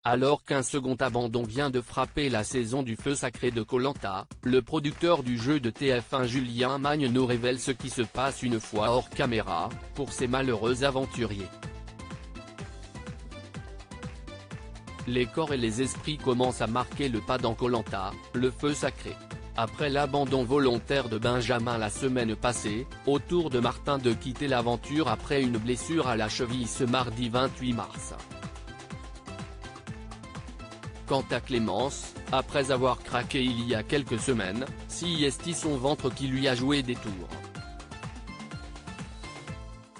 Alors qu'un second abandon vient de frapper la saison du feu sacré de Koh Lanta, le producteur du jeu de TF1 Julien Magne nous révèle ce qui se passe une fois hors caméra, pour ces malheureux aventuriers. Les corps et les esprits commencent à marquer le pas dans Koh Lanta, le feu sacré. Après l'abandon volontaire de Benjamin la semaine passée, au tour de Martin de quitter l'aventure après une blessure à la cheville ce mardi 28 mars. Quant à Clémence, après avoir craqué il y a quelques semaines, c'est son ventre qui lui a joué des tours.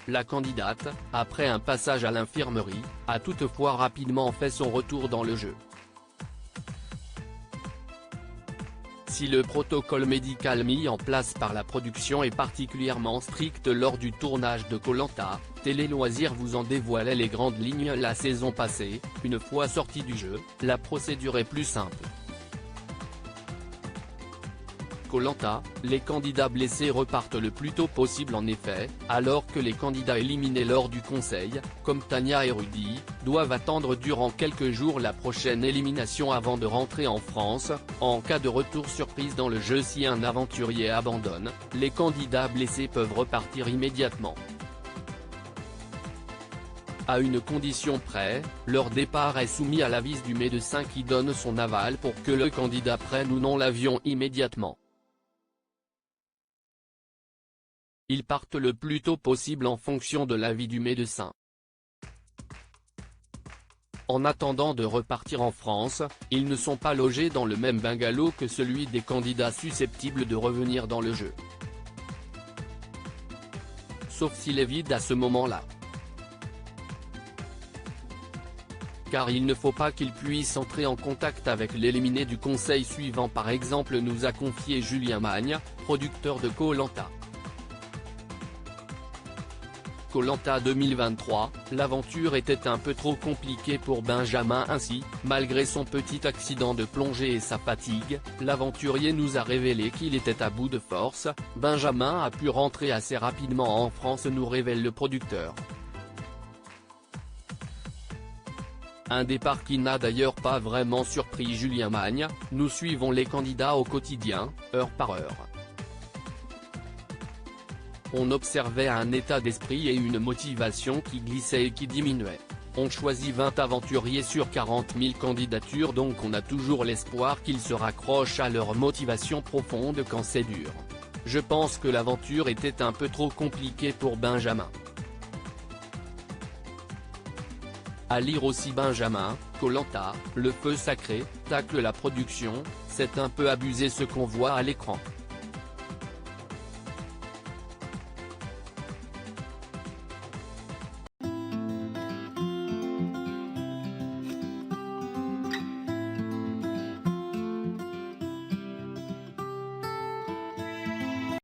La candidate, après un passage à l'infirmerie, a toutefois rapidement fait son retour dans le jeu. Si le protocole médical mis en place par la production est particulièrement strict lors du tournage de Koh Lanta, Télé Loisirs vous en dévoilait les grandes lignes la saison passée. Une fois sorti du jeu, la procédure est plus simple. Koh Lanta, les candidats blessés repartent le plus tôt possible en effet, alors que les candidats éliminés lors du conseil, comme Tania et Rudy, doivent attendre durant quelques jours la prochaine élimination avant de rentrer en France. En cas de retour surprise dans le jeu, si un aventurier abandonne, les candidats blessés peuvent repartir immédiatement. À une condition près, leur départ est soumis à l'avis du médecin qui donne son aval pour que le candidat prenne ou non l'avion immédiatement. Ils partent le plus tôt possible en fonction de l'avis du médecin. En attendant de repartir en France, ils ne sont pas logés dans le même bungalow que celui des candidats susceptibles de revenir dans le jeu. Sauf s'il est vide à ce moment-là. Car il ne faut pas qu'ils puissent entrer en contact avec l'éliminé du conseil suivant, par exemple, nous a confié Julien Magne, producteur de Koh Lanta. Koh Lanta 2023, l'aventure était un peu trop compliquée pour Benjamin ainsi, malgré son petit accident de plongée et sa fatigue, l'aventurier nous a révélé qu'il était à bout de force. Benjamin a pu rentrer assez rapidement en France, nous révèle le producteur. Un départ qui n'a d'ailleurs pas vraiment surpris Julien Magne. Nous suivons les candidats au quotidien, heure par heure. On observait un état d'esprit et une motivation qui glissaient et qui diminuaient. On choisit 20 aventuriers sur 40 000 candidatures, donc on a toujours l'espoir qu'ils se raccrochent à leur motivation profonde quand c'est dur. Je pense que l'aventure était un peu trop compliquée pour Benjamin. À lire aussi Benjamin, Koh Lanta, le feu sacré, tacle la production, c'est un peu abusé ce qu'on voit à l'écran.